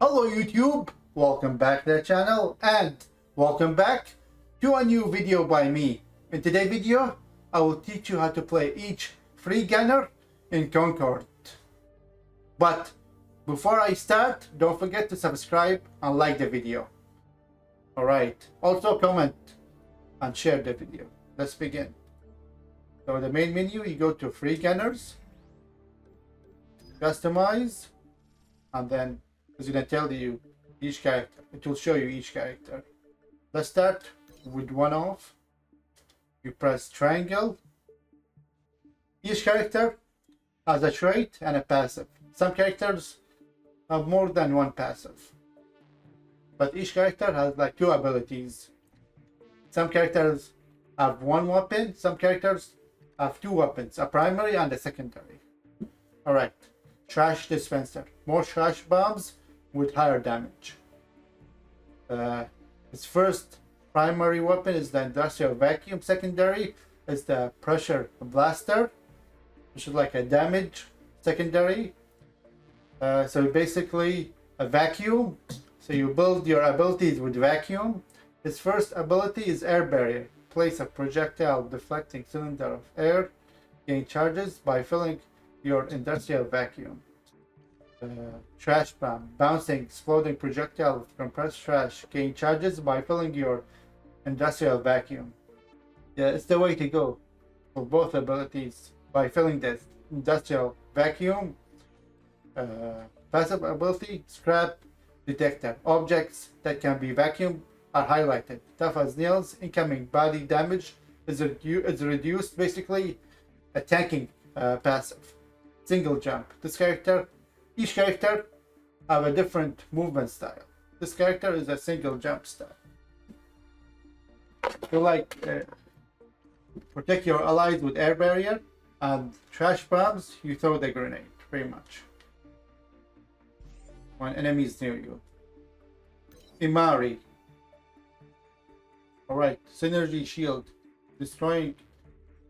Hello YouTube, welcome back to the channel and welcome back to a new video by me. In today's video, I will teach you how to play each free gunner in Concord. But before I start, don't forget to subscribe and like the video. Alright, also comment and share the video. Let's begin. So the main menu, you go to free gunners, customize, and then it's going to tell you each character. It will show you each character. Let's start with one off. You press triangle. Each character has a trait and a passive. Some characters have more than one passive, but each character has like two abilities. Some characters have one weapon, some characters have two weapons, a primary and a secondary. Alright, trash dispenser. More trash bombs with higher damage. Its first primary weapon is the industrial vacuum. Secondary is the pressure blaster, which is like a damage secondary. So basically a vacuum. So you build your abilities with vacuum. Its first ability is air barrier. Place a projectile deflecting cylinder of air. Gain charges by filling your industrial vacuum. Trash bomb. Bouncing, exploding projectile of compressed trash. Gain charges by filling your industrial vacuum. Yeah, it's the way to go for both abilities. By filling the industrial vacuum. Passive ability, scrap detector. Objects that can be vacuumed are highlighted. Tough as nails. Incoming body damage is reduced. Basically a tanking passive. Single jump. Each character have a different movement style. This character is a single jump style. So like protect your allies with air barrier, and trash bombs, you throw the grenade pretty much when enemies near you. Imari. Alright, synergy shield. Destroying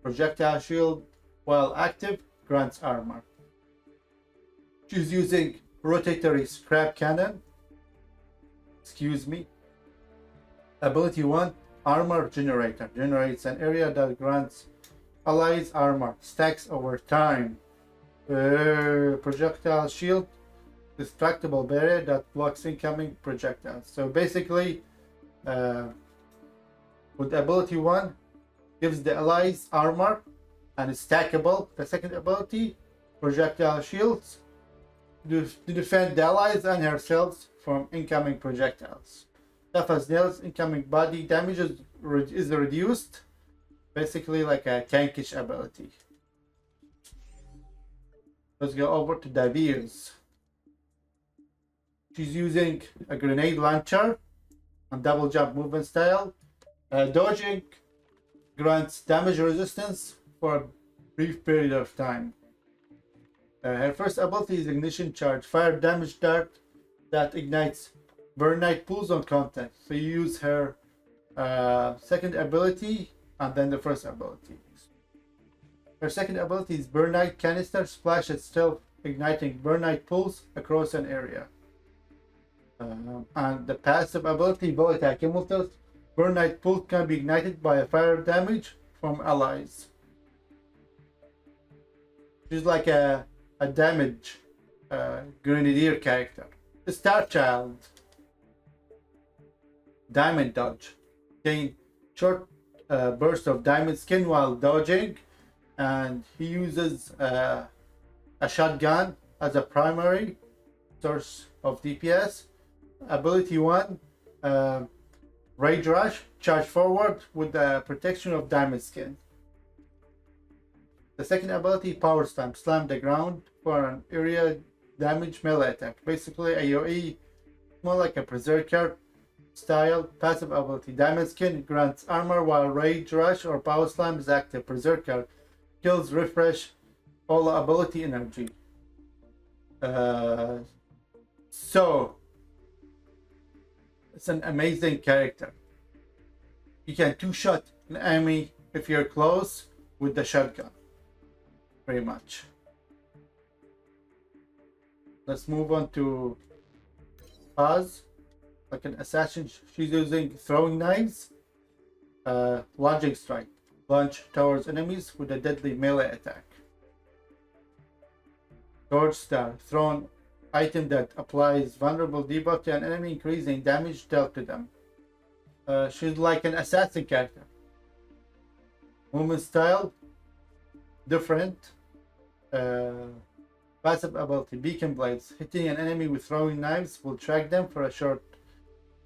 projectile shield while active grants armor. She's using rotatory scrap cannon. Ability 1, armor generator. Generates an area that grants allies armor. Stacks over time. Projectile shield. Distractable barrier that blocks incoming projectiles. So basically, with ability 1, gives the allies armor and is stackable. The second ability, projectile shields, to defend the allies and herself from incoming projectiles. Tough as nails. Incoming body damage is reduced. Basically like a tankish ability. Let's go over to Davir's. She's using a grenade launcher and double jump movement style. Dodging grants damage resistance for a brief period of time. Her first ability is ignition charge. Fire damage dart that ignites burnite pools on contact. So you use her second ability and then the first ability. Her second ability is burnite canister. Splash itself, igniting burnite pools across an area. And the passive ability, bullet accumulators. Burnite pool can be ignited by a fire damage from allies. She's like a damage grenadier character. Star Child. Diamond dodge. Gain short burst of diamond skin while dodging, and he uses a shotgun as a primary source of DPS. Ability 1, Rage Rush. Charge forward with the protection of diamond skin. The second ability, Power Slam. Slam the ground for an area damage melee attack. Basically AoE, more like a berserker style. Passive ability, Diamond Skin. Grants armor while Rage Rush or Power Slam is active. Berserker kills, refresh all ability energy. So it's an amazing character. You can two-shot an enemy if you're close with the shotgun. Pretty much. Let's move on to Paz, like an assassin. She's using throwing knives. Lunging strike. Lunge towards enemies with a deadly melee attack. Torch star. Thrown item that applies vulnerable debuff to an enemy, increasing damage dealt to them. She's like an assassin character. Movement style. Different. Passive ability. Beacon blades. Hitting an enemy with throwing knives will track them for a short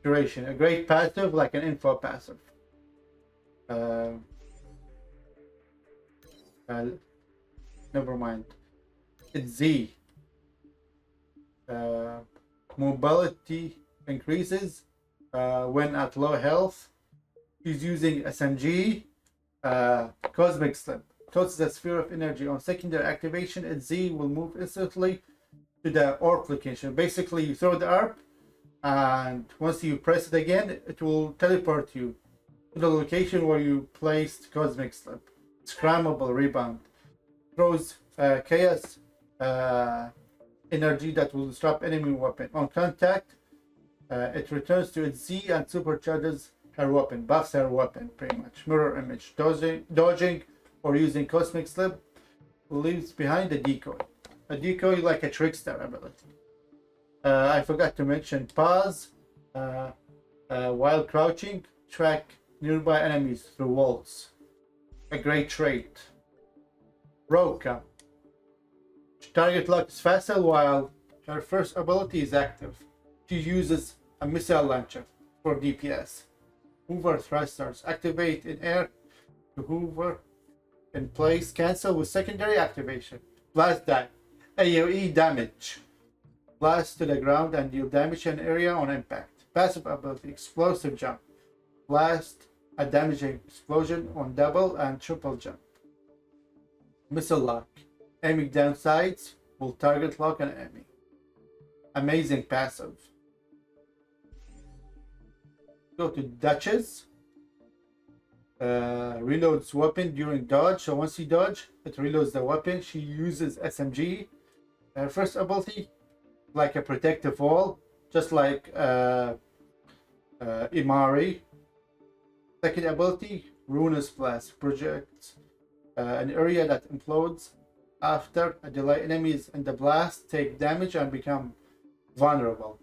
duration. A great passive, like an info passive. Never mind. It's Z. Mobility increases when at low health. She's using SMG. Cosmic Slip. Tosses a sphere of energy. On secondary activation, its Z will move instantly to the orb location. Basically, you throw the orb, and once you press it again, it will teleport you to the location where you placed Cosmic Slip. Scrammable rebound. Throws chaos energy that will disrupt enemy weapon. On contact, it returns to its Z and supercharges her weapon, buffs her weapon pretty much. Mirror image. Dodging or using Cosmic Slip leaves behind a decoy. A decoy like a trickster ability. I forgot to mention pause. While crouching, track nearby enemies through walls. A great trait. Roka. Target lock is faster while her first ability is active. She uses a missile launcher for DPS. Hoover thrusters activate in air to hover in place. Cancel with secondary activation. Blast dive. AoE damage. Blast to the ground and deal damage to an area on impact. Passive ability. Explosive jump. Blast a damaging explosion on double and triple jump. Missile lock. Aiming down sights will target lock an enemy. Amazing passive. Go to Duchess. Reloads weapon during dodge. So once you dodge, it reloads the weapon. She uses SMG. Her first ability, like a protective wall, just like Imari. Second ability, Ruinous Blast. Projects an area that implodes after a delay. Enemies in the blast take damage and become vulnerable.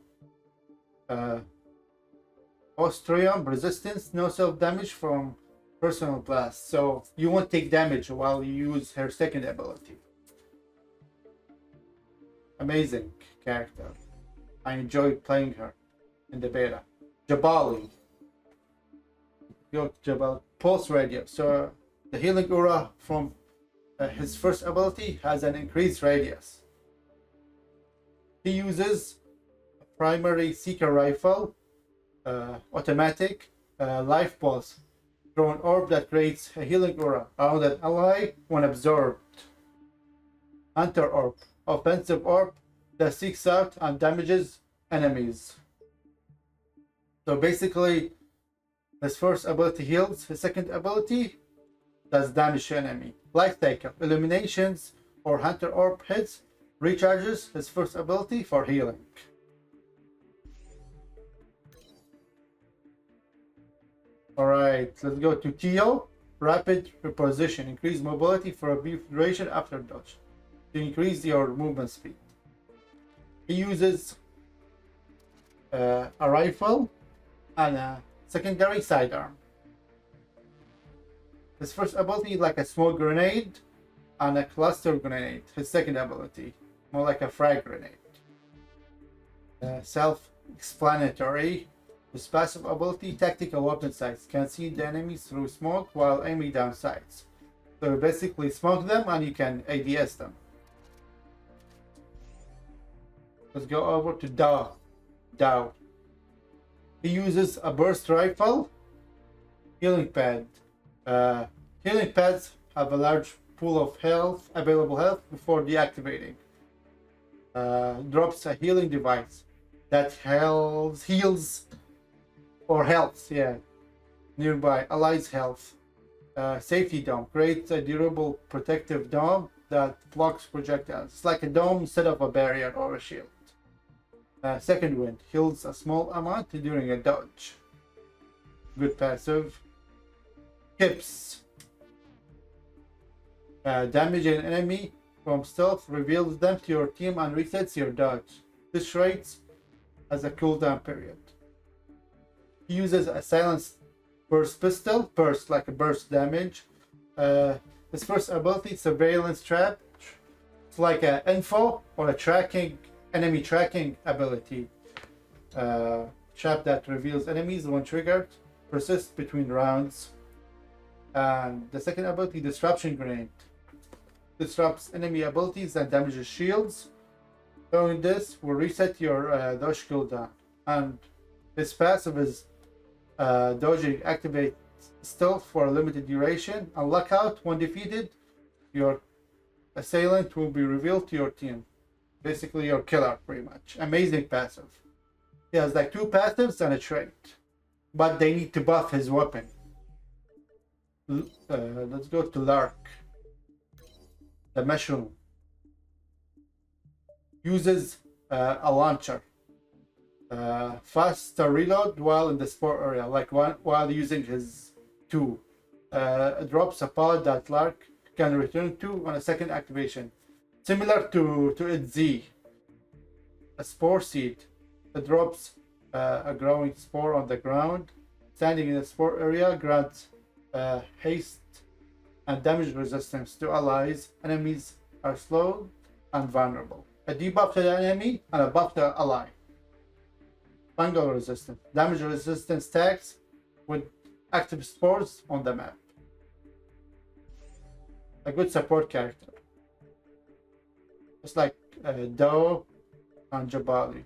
Ostrium resistance, no self-damage from personal blast. So you won't take damage while you use her second ability. Amazing character. I enjoyed playing her in the beta. Jabali. Go to Jabal. Pulse radius. So the healing aura from his first ability has an increased radius. He uses a primary seeker rifle, automatic, life pulse, thrown orb that creates a healing aura around an ally when absorbed. Hunter orb, offensive orb that seeks out and damages enemies. So basically, his first ability heals, his second ability does damage to enemy. Life cycle, illuminations or hunter orb hits, recharges his first ability for healing. Alright, let's go to Tio. Rapid reposition, increase mobility for a brief duration after dodge to increase your movement speed. He uses a rifle and a secondary sidearm. His first ability is like a smoke grenade and a cluster grenade. His second ability, more like a frag grenade. Self-explanatory. His passive ability, tactical weapon sights, can see the enemies through smoke while aiming down sights. So you basically smoke them and you can ADS them. Let's go over to Dao. He uses a burst rifle, healing pad. Healing pads have a large pool of health, available health before deactivating. Drops a healing device that heals nearby allies' health. Safety dome creates a durable protective dome that blocks projectiles. It's like a dome instead of a barrier or a shield. Second wind heals a small amount during a dodge. Good passive. Hips. Damage an enemy from stealth, reveals them to your team and resets your dodge. This rates as a cooldown period. He uses a silenced burst pistol, burst like a burst damage. His first ability, surveillance trap. It's like an info or a tracking, enemy tracking ability. Trap that reveals enemies when triggered, persists between rounds. And the second ability, disruption grenade. Disrupts enemy abilities and damages shields. Throwing this will reset your dodge cooldown. And his passive is dodging activates stealth for a limited duration. And lockout, when defeated, your assailant will be revealed to your team. Basically your killer, pretty much. Amazing passive. He has like 2 passives and a trait. But they need to buff his weapon. Let's go to Lark. The mushroom. Uses a launcher. Faster reload while in the sport area, like while using his 2. Drops a pod that Lark can return to on a second activation. Similar to its Z. A spore seed. It drops a growing spore on the ground. Standing in the spore area grants haste and damage resistance to allies. Enemies are slow and vulnerable. A debuff to the enemy and a buff to the ally. Fungal resistance. Damage resistance tags with active spores on the map. A good support character. It's like Do and Jabali.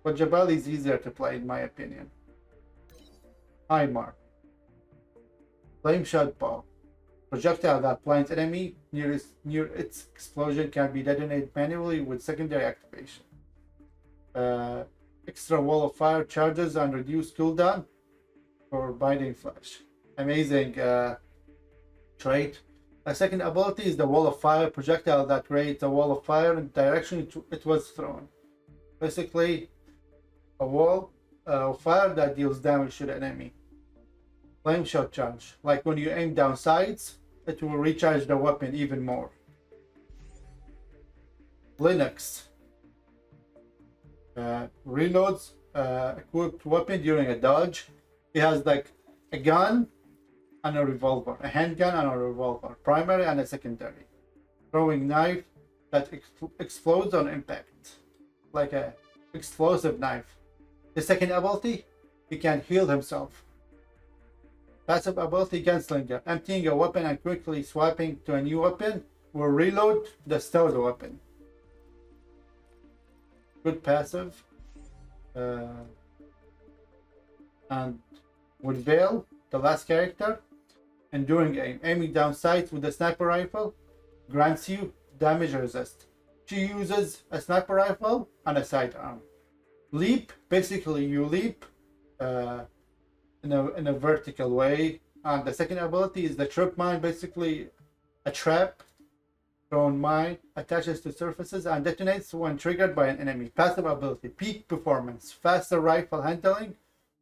But Jabali is easier to play in my opinion. Himar. Flame shot ball. Projectile that blinds enemy near its explosion can be detonated manually with secondary activation. Extra wall of fire charges and reduced cooldown for binding flash. Amazing trait. A second ability is the wall of fire projectile that creates a wall of fire in the direction it was thrown. Basically, a wall of fire that deals damage to the enemy. Flame shot charge. Like when you aim down sights, it will recharge the weapon even more. Linux. Reloads equipped weapon during a dodge. It has like a gun and a revolver, a handgun and a revolver, primary and a secondary. Throwing knife that explodes on impact, like a explosive knife. The second ability, he can heal himself. Passive ability, Gunslinger. Emptying a weapon and quickly swapping to a new weapon will reload the stolen weapon. Good passive. And with Veil, the last character, enduring aim. Aiming down sights with a sniper rifle grants you damage resist. She uses a sniper rifle and a sidearm. Leap, basically you leap in a vertical way. And the second ability is the trip mine, basically a trap thrown mine attaches to surfaces and detonates when triggered by an enemy. Passive ability, peak performance, faster rifle handling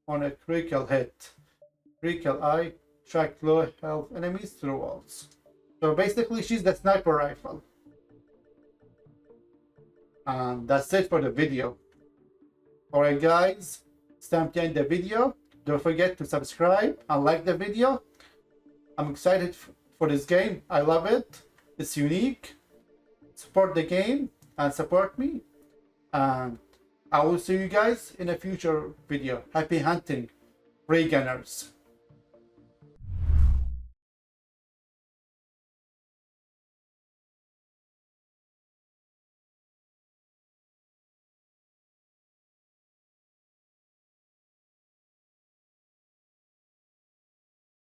on a critical hit. Critical eye, track low health enemies through walls. So basically she's the sniper rifle. And that's it for the video. Alright guys, it's time to end the video. Don't forget to subscribe and like the video. I'm excited for this game. I love it. It's unique. Support the game and support me. And I will see you guys in a future video. Happy hunting, Ray Gunners.